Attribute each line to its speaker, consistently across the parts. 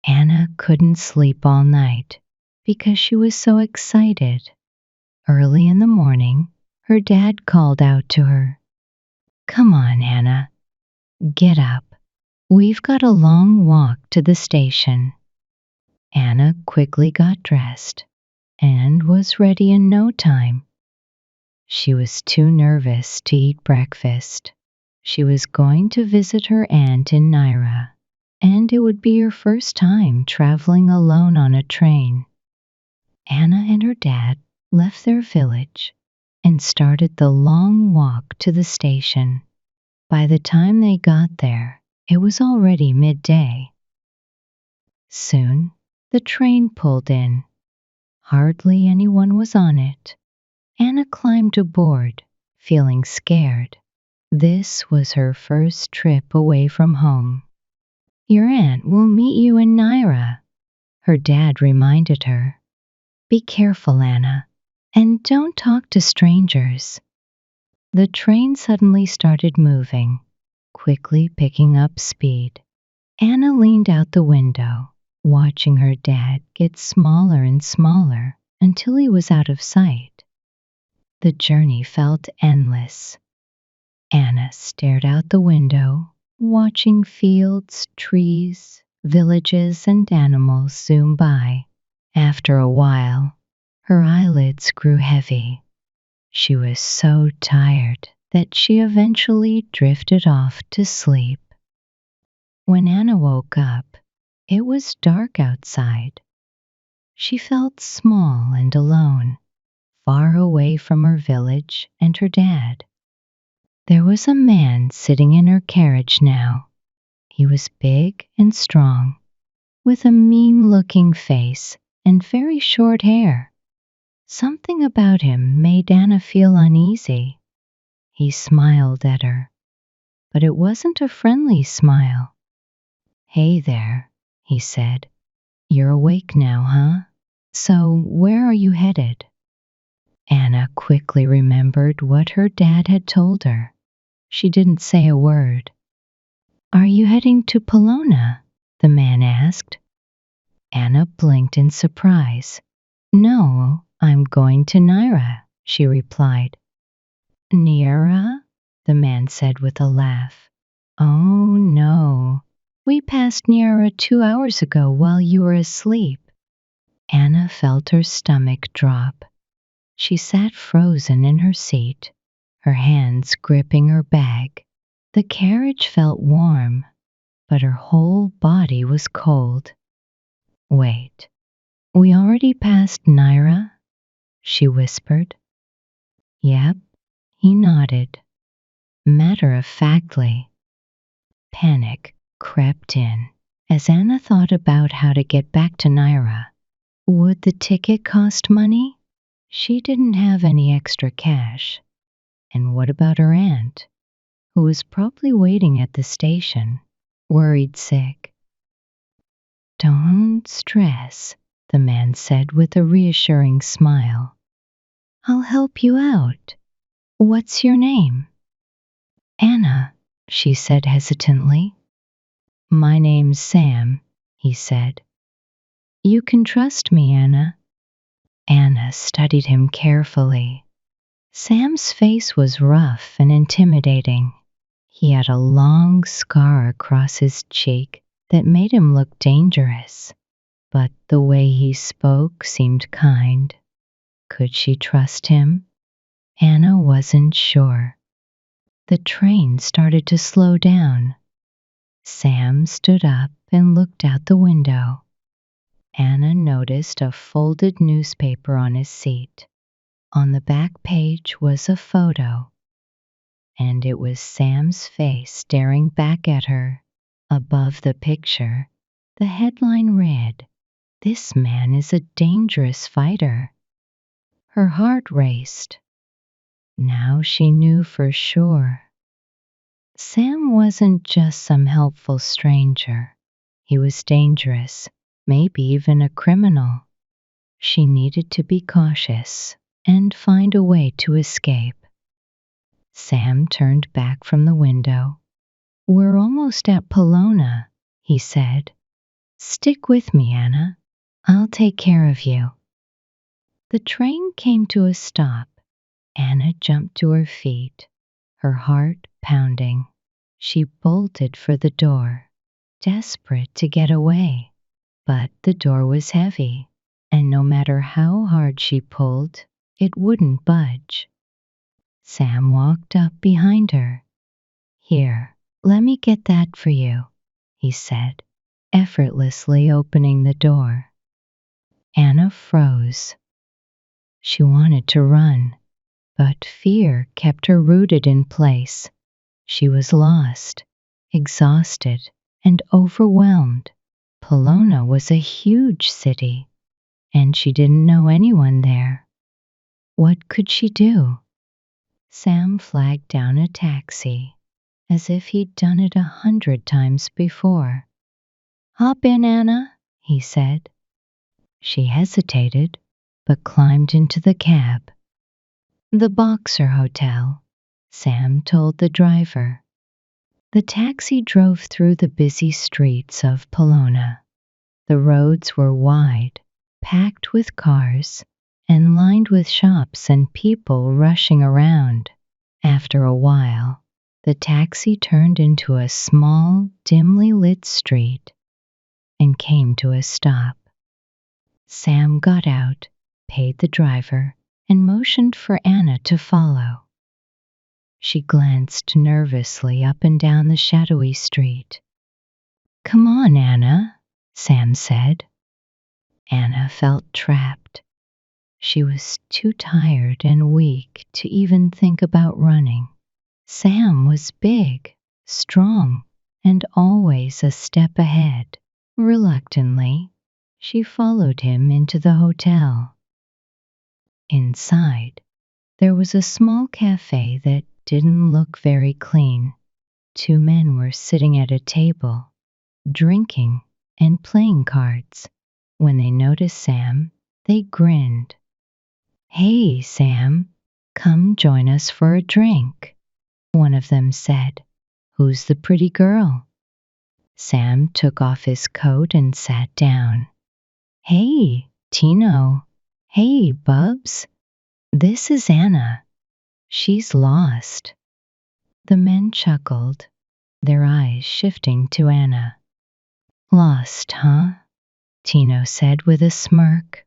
Speaker 1: Anna couldn't sleep all night because she was so excited. Early in the morning, her dad called out to her, "Come on, Anna, get up. We've got a long walk to the station." Anna quickly got dressed and was ready in no time. She was too nervous to eat breakfast. She was going to visit her aunt in Naira, and it would be her first time traveling alone on a train. Anna and her dad left their village and started the long walk to the station. By the time they got there, it was already midday. Soon, the train pulled in. Hardly anyone was on it. Anna climbed aboard, feeling scared. This was her first trip away from home. "Your aunt will meet you in Naira," her dad reminded her. "Be careful, Anna, and don't talk to strangers." The train suddenly started moving, quickly picking up speed. Anna leaned out the window, watching her dad get smaller and smaller until he was out of sight. The journey felt endless. Anna stared out the window, watching fields, trees, villages, and animals zoom by. After a while, her eyelids grew heavy. She was so tired that she eventually drifted off to sleep. When Anna woke up, it was dark outside. She felt small and alone, far away from her village and her dad. There was a man sitting in her carriage now. He was big and strong, with a mean-looking face and very short hair. Something about him made Anna feel uneasy. He smiled at her, but it wasn't a friendly smile. "Hey there," he said. "You're awake now, huh? So where are you headed?" Anna quickly remembered what her dad had told her. She didn't say a word. "Are you heading to Polona?" the man asked. Anna blinked in surprise. "No, I'm going to Naira," she replied. "Naira?" the man said with a laugh. "Oh, no. We passed Naira 2 hours ago while you were asleep." Anna felt her stomach drop. She sat frozen in her seat, her hands gripping her bag. The carriage felt warm, but her whole body was cold. "Wait, we already passed Naira?" she whispered. "Yep," he nodded, matter-of-factly. Panic crept in as Anna thought about how to get back to Naira. Would the ticket cost money? She didn't have any extra cash. And what about her aunt, who was probably waiting at the station, worried sick? "Don't stress," the man said with a reassuring smile. "I'll help you out. What's your name?" "Anna," she said hesitantly. "My name's Sam," he said. "You can trust me, Anna." Anna studied him carefully. Sam's face was rough and intimidating. He had a long scar across his cheek that made him look dangerous, but the way he spoke seemed kind. Could she trust him? Anna wasn't sure. The train started to slow down. Sam stood up and looked out the window. Anna noticed a folded newspaper on his seat. On the back page was a photo, and it was Sam's face staring back at her. Above the picture, the headline read, "This man is a dangerous fighter." Her heart raced. Now she knew for sure. Sam wasn't just some helpful stranger. He was dangerous, maybe even a criminal. She needed to be cautious and find a way to escape. Sam turned back from the window. "We're almost at Polona," he said. Stick with me, Anna. I'll take care of you. The train came to a stop. Anna jumped to her feet, her heart pounding. She bolted for the door, desperate to get away. But the door was heavy, and no matter how hard she pulled, it wouldn't budge. Sam walked up behind her. Here, let me get that for you, he said, effortlessly opening the door. Anna froze. She wanted to run, but fear kept her rooted in place. She was lost, exhausted, and overwhelmed. Polona was a huge city, and she didn't know anyone there. What could she do? Sam flagged down a taxi, as if he'd done it 100 times before. "Hop in, Anna," he said. She hesitated, but climbed into the cab. "The Boxer Hotel," Sam told the driver. The taxi drove through the busy streets of Polona. The roads were wide, packed with cars, and lined with shops and people rushing around. After a while, the taxi turned into a small, dimly lit street and came to a stop. Sam got out, paid the driver, and motioned for Anna to follow. She glanced nervously up and down the shadowy street. "Come on, Anna," Sam said. Anna felt trapped. She was too tired and weak to even think about running. Sam was big, strong, and always a step ahead. Reluctantly, she followed him into the hotel. Inside, there was a small cafe that didn't look very clean. 2 men were sitting at a table, drinking and playing cards. When they noticed Sam, they grinned. "Hey, Sam, come join us for a drink," one of them said. "Who's the pretty girl?" Sam took off his coat and sat down. "Hey, Tino. Hey, Bubs. This is Anna. She's lost." The men chuckled, their eyes shifting to Anna. "Lost, huh?" Tino said with a smirk.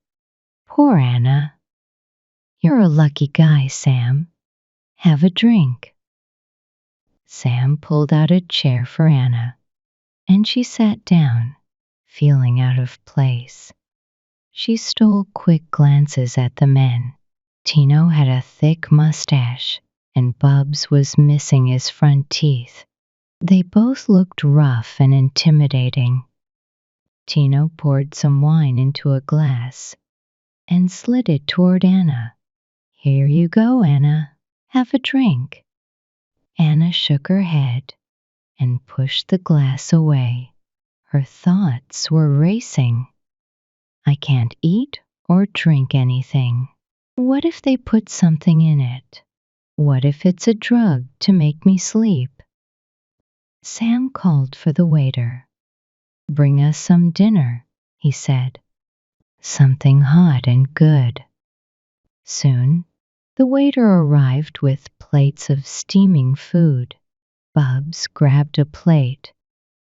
Speaker 1: "Poor Anna." "You're a lucky guy, Sam. Have a drink." Sam pulled out a chair for Anna, and she sat down, feeling out of place. She stole quick glances at the men. Tino had a thick mustache, and Bubs was missing his front teeth. They both looked rough and intimidating. Tino poured some wine into a glass and slid it toward Anna. "Here you go, Anna. Have a drink." Anna shook her head and pushed the glass away. Her thoughts were racing. "I can't eat or drink anything. What if they put something in it? What if it's a drug to make me sleep?" Sam called for the waiter. "Bring us some dinner," he said. "Something hot and good." Soon, the waiter arrived with plates of steaming food. Bubs grabbed a plate,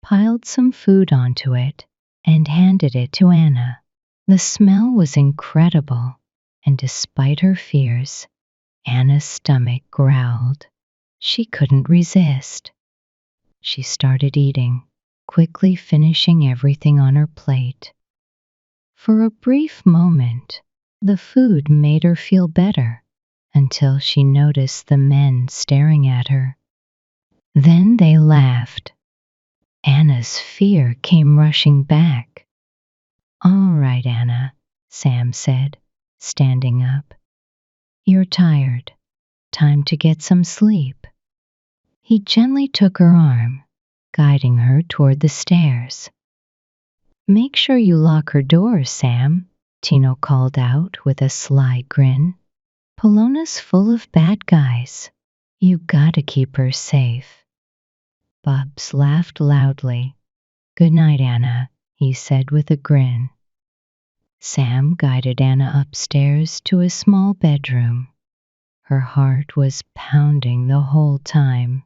Speaker 1: piled some food onto it, and handed it to Anna. The smell was incredible, and despite her fears, Anna's stomach growled. She couldn't resist. She started eating, quickly finishing everything on her plate. For a brief moment, the food made her feel better, until she noticed the men staring at her. Then they laughed. Anna's fear came rushing back. "All right, Anna," Sam said, standing up. "You're tired. Time to get some sleep." He gently took her arm, guiding her toward the stairs. "Make sure you lock her doors, Sam," Tino called out with a sly grin. "Polona's full of bad guys. You gotta keep her safe." Bubs laughed loudly. "Good night, Anna," he said with a grin. Sam guided Anna upstairs to a small bedroom. Her heart was pounding the whole time.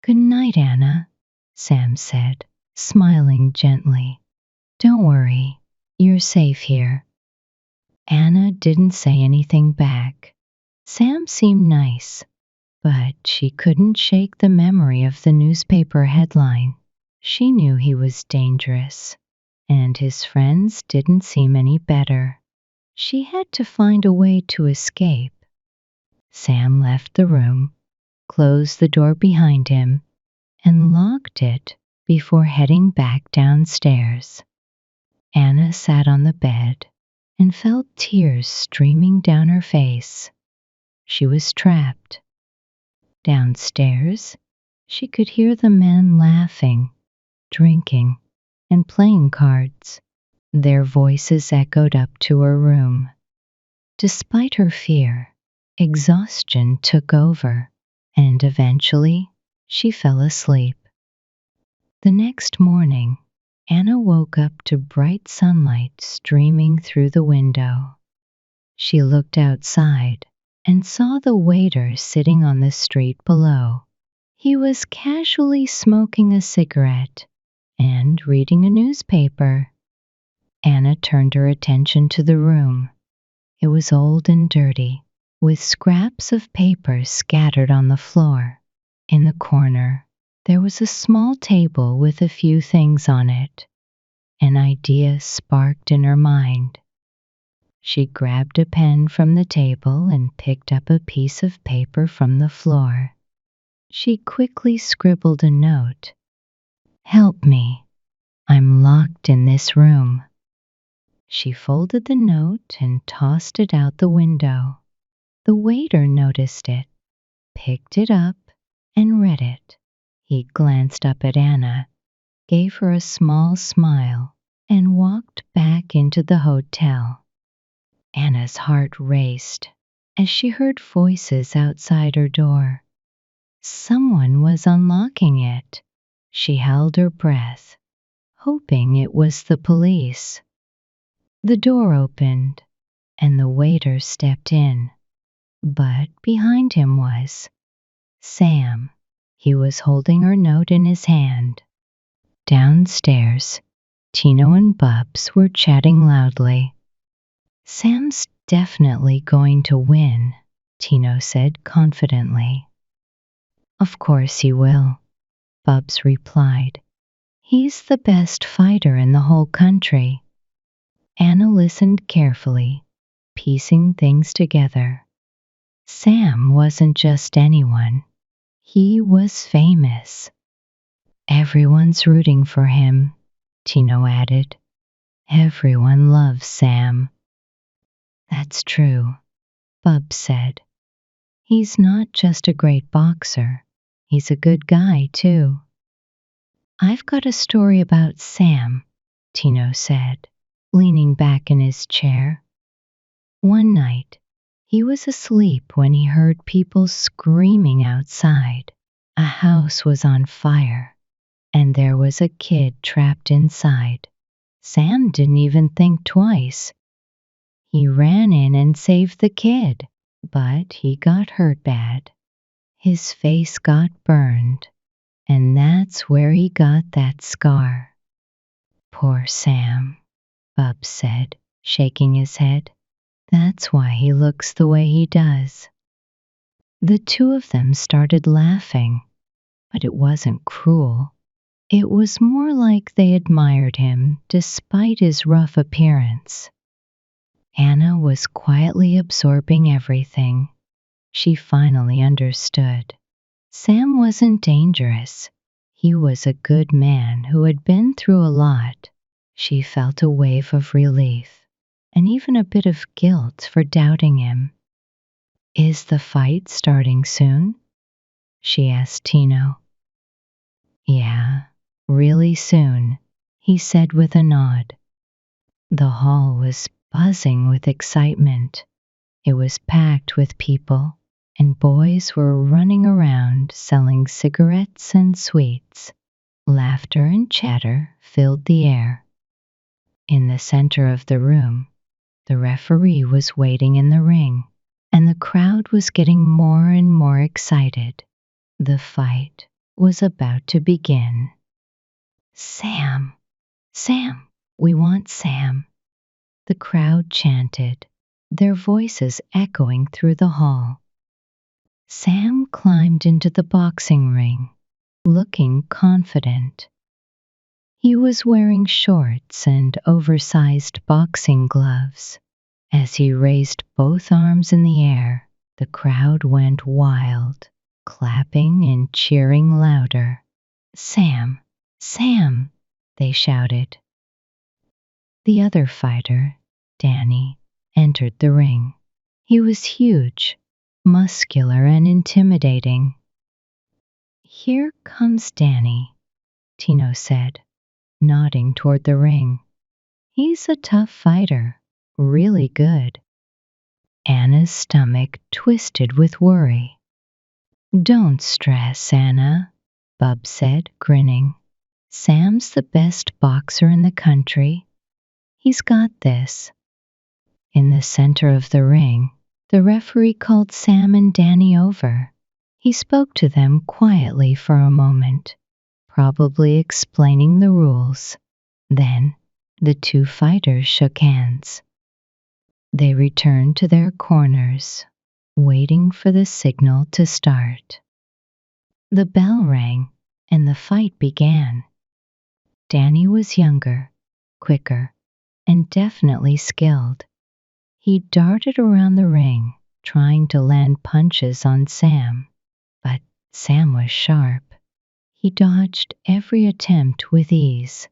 Speaker 1: "Good night, Anna," Sam said, smiling gently. "Don't worry, you're safe here." Anna didn't say anything back. Sam seemed nice, but she couldn't shake the memory of the newspaper headline. She knew he was dangerous, and his friends didn't seem any better. She had to find a way to escape. Sam left the room, closed the door behind him, and locked it before heading back downstairs. Anna sat on the bed and felt tears streaming down her face. She was trapped. Downstairs, she could hear the men laughing, drinking, and playing cards. Their voices echoed up to her room. Despite her fear, exhaustion took over, and eventually she fell asleep. The next morning, Anna woke up to bright sunlight streaming through the window. She looked outside and saw the waiter sitting on the street below. He was casually smoking a cigarette and reading a newspaper. Anna turned her attention to the room. It was old and dirty, with scraps of paper scattered on the floor. In the corner, there was a small table with a few things on it. An idea sparked in her mind. She grabbed a pen from the table and picked up a piece of paper from the floor. She quickly scribbled a note. "Help me. I'm locked in this room." She folded the note and tossed it out the window. The waiter noticed it, picked it up, and read it. He glanced up at Anna, gave her a small smile, and walked back into the hotel. Anna's heart raced as she heard voices outside her door. Someone was unlocking it. She held her breath, hoping it was the police. The door opened, and the waiter stepped in. But behind him was Sam. He was holding her note in his hand. Downstairs, Tino and Bubs were chatting loudly. "Sam's definitely going to win," Tino said confidently. "Of course he will," Bubs replied. "He's the best fighter in the whole country." Anna listened carefully, piecing things together. Sam wasn't just anyone. He was famous. "Everyone's rooting for him," Tino added. "Everyone loves Sam." "That's true," Bub said. "He's not just a great boxer. He's a good guy, too." "I've got a story about Sam," Tino said, leaning back in his chair. One night, he was asleep when he heard people screaming outside. A house was on fire, and there was a kid trapped inside. Sam didn't even think twice. He ran in and saved the kid, but he got hurt bad. His face got burned, and that's where he got that scar. "Poor Sam," Bub said, shaking his head. "That's why he looks the way he does." The two of them started laughing, but it wasn't cruel. It was more like they admired him despite his rough appearance. Anna was quietly absorbing everything. She finally understood. Sam wasn't dangerous. He was a good man who had been through a lot. She felt a wave of relief, and even a bit of guilt for doubting him. "Is the fight starting soon?" she asked Tino. "Yeah, really soon," he said with a nod. The hall was buzzing with excitement. It was packed with people, and boys were running around selling cigarettes and sweets. Laughter and chatter filled the air. In the center of the room, the referee was waiting in the ring, and the crowd was getting more and more excited. The fight was about to begin. Sam! Sam! We want Sam! The crowd chanted, their voices echoing through the hall. Sam climbed into the boxing ring, looking confident. He was wearing shorts and oversized boxing gloves. As he raised both arms in the air, the crowd went wild, clapping and cheering louder. Sam! Sam! They shouted. The other fighter, Danny, entered the ring. He was huge, muscular, and intimidating. Here comes Danny, Tino said, nodding toward the ring. He's a tough fighter, really good. Anna's stomach twisted with worry. Don't stress, Anna, Bub said, grinning. Sam's the best boxer in the country. He's got this. In the center of the ring, the referee called Sam and Danny over. He spoke to them quietly for a moment, probably explaining the rules. Then, the two fighters shook hands. They returned to their corners, waiting for the signal to start. The bell rang, and the fight began. Danny was younger, quicker, and definitely skilled. He darted around the ring, trying to land punches on Sam, but Sam was sharp. He dodged every attempt with ease.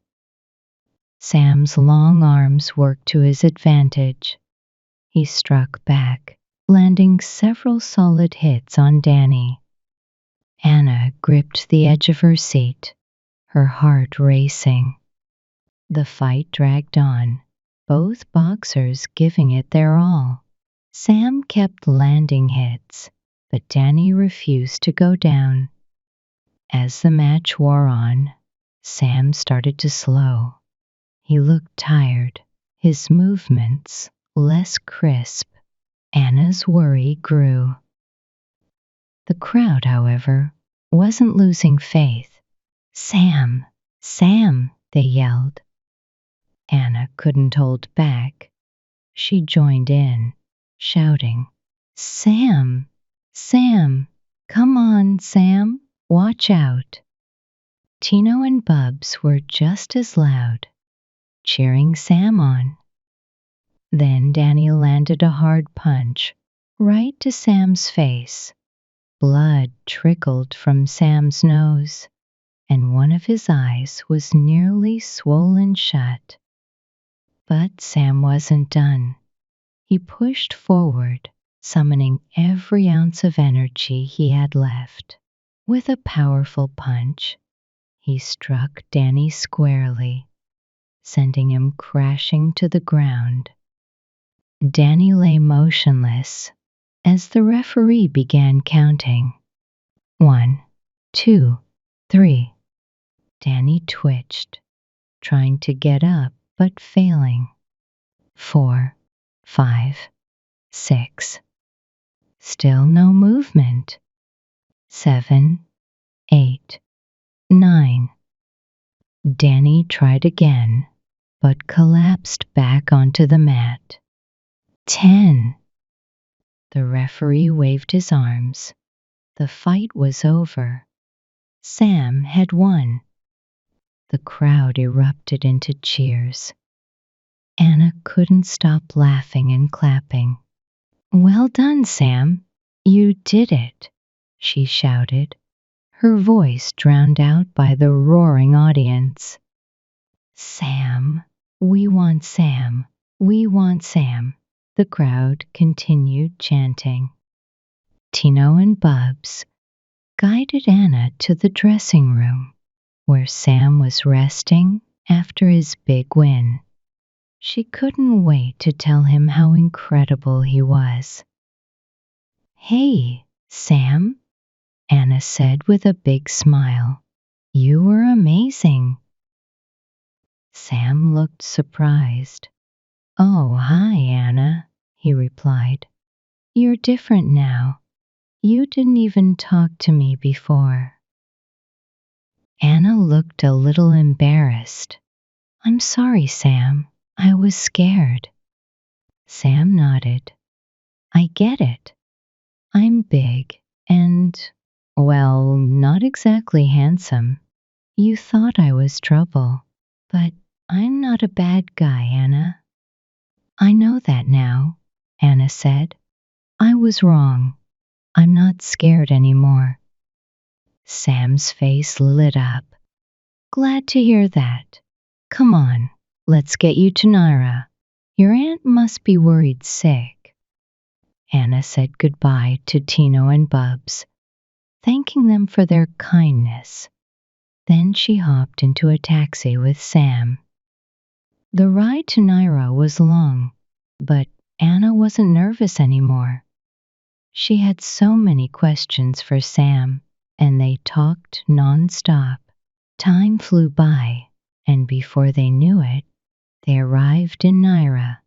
Speaker 1: Sam's long arms worked to his advantage. He struck back, landing several solid hits on Danny. Anna gripped the edge of her seat, her heart racing. The fight dragged on, both boxers giving it their all. Sam kept landing hits, but Danny refused to go down. As the match wore on, Sam started to slow. He looked tired, his movements less crisp. Anna's worry grew. The crowd, however, wasn't losing faith. Sam! Sam! They yelled. Anna couldn't hold back. She joined in, shouting, Sam! Sam! Come on, Sam! Watch out! Tino and Bubs were just as loud, cheering Sam on. Then Danny landed a hard punch right to Sam's face. Blood trickled from Sam's nose, and one of his eyes was nearly swollen shut. But Sam wasn't done. He pushed forward, summoning every ounce of energy he had left. With a powerful punch, he struck Danny squarely, sending him crashing to the ground. Danny lay motionless as the referee began counting. 1, 2, 3. Danny twitched, trying to get up but failing. 4, 5, 6. Still no movement. 7, 8, 9. Danny tried again, but collapsed back onto the mat. 10. The referee waved his arms. The fight was over. Sam had won. The crowd erupted into cheers. Anna couldn't stop laughing and clapping. Well done, Sam. You did it, she shouted, her voice drowned out by the roaring audience. Sam, we want Sam, we want Sam, the crowd continued chanting. Tino and Bubs guided Anna to the dressing room, where Sam was resting after his big win. She couldn't wait to tell him how incredible he was. Hey, Sam, Anna said with a big smile. You were amazing. Sam looked surprised. "Oh, hi, Anna," he replied. "You're different now. You didn't even talk to me before." Anna looked a little embarrassed. "I'm sorry, Sam. I was scared." Sam nodded. "I get it. I'm big and, well, not exactly handsome. You thought I was trouble, but I'm not a bad guy, Anna." "I know that now," Anna said. "I was wrong. I'm not scared anymore." Sam's face lit up. "Glad to hear that. Come on, let's get you to Naira. Your aunt must be worried sick." Anna said goodbye to Tino and Bubs, thanking them for their kindness. Then she hopped into a taxi with Sam. The ride to Naira was long, but Anna wasn't nervous anymore. She had so many questions for Sam, and they talked nonstop. Time flew by, and before they knew it, they arrived in Naira.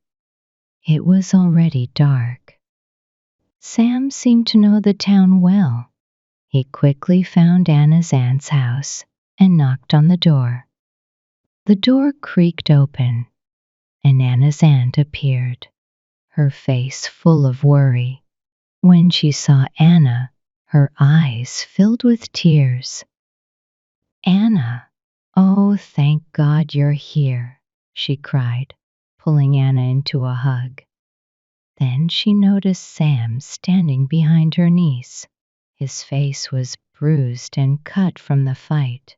Speaker 1: It was already dark. Sam seemed to know the town well. He quickly found Anna's aunt's house and knocked on the door. The door creaked open, and Anna's aunt appeared, her face full of worry. When she saw Anna, her eyes filled with tears. "Anna, oh, thank God you're here," she cried, pulling Anna into a hug. Then she noticed Sam standing behind her niece. His face was bruised and cut from the fight,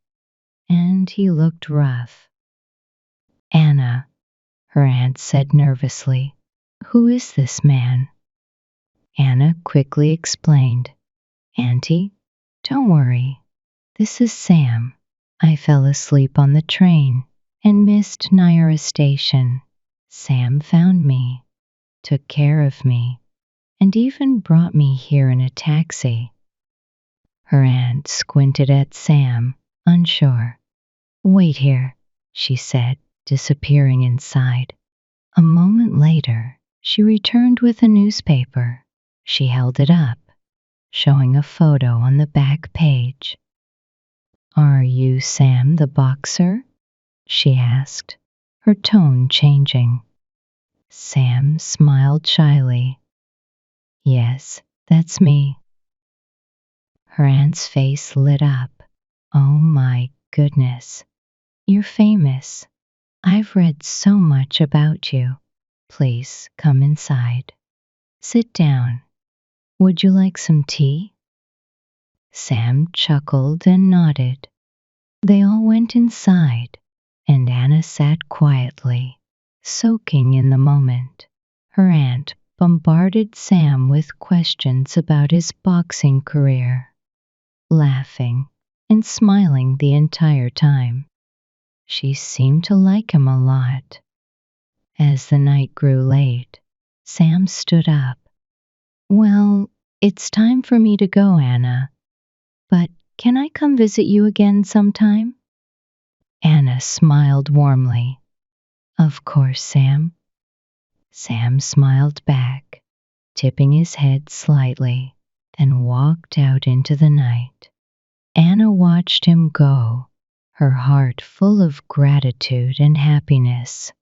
Speaker 1: and he looked rough. "Anna," her aunt said nervously, "who is this man?" Anna quickly explained. "Auntie, don't worry. This is Sam. I fell asleep on the train and missed Naira Station. Sam found me, took care of me, and even brought me here in a taxi." Her aunt squinted at Sam, unsure. "Wait here," she said, disappearing inside. A moment later, she returned with a newspaper. She held it up, showing a photo on the back page. "Are you Sam the boxer?" she asked, her tone changing. Sam smiled shyly. "Yes, that's me." Her aunt's face lit up. "Oh my goodness, you're famous. I've read so much about you. Please come inside. Sit down. Would you like some tea?" Sam chuckled and nodded. They all went inside, and Anna sat quietly, soaking in the moment. Her aunt bombarded Sam with questions about his boxing career, laughing and smiling the entire time. She seemed to like him a lot. As the night grew late, Sam stood up. "Well, it's time for me to go, Anna. But can I come visit you again sometime?" Anna smiled warmly. "Of course, Sam." Sam smiled back, tipping his head slightly, then walked out into the night. Anna watched him go, her heart full of gratitude and happiness.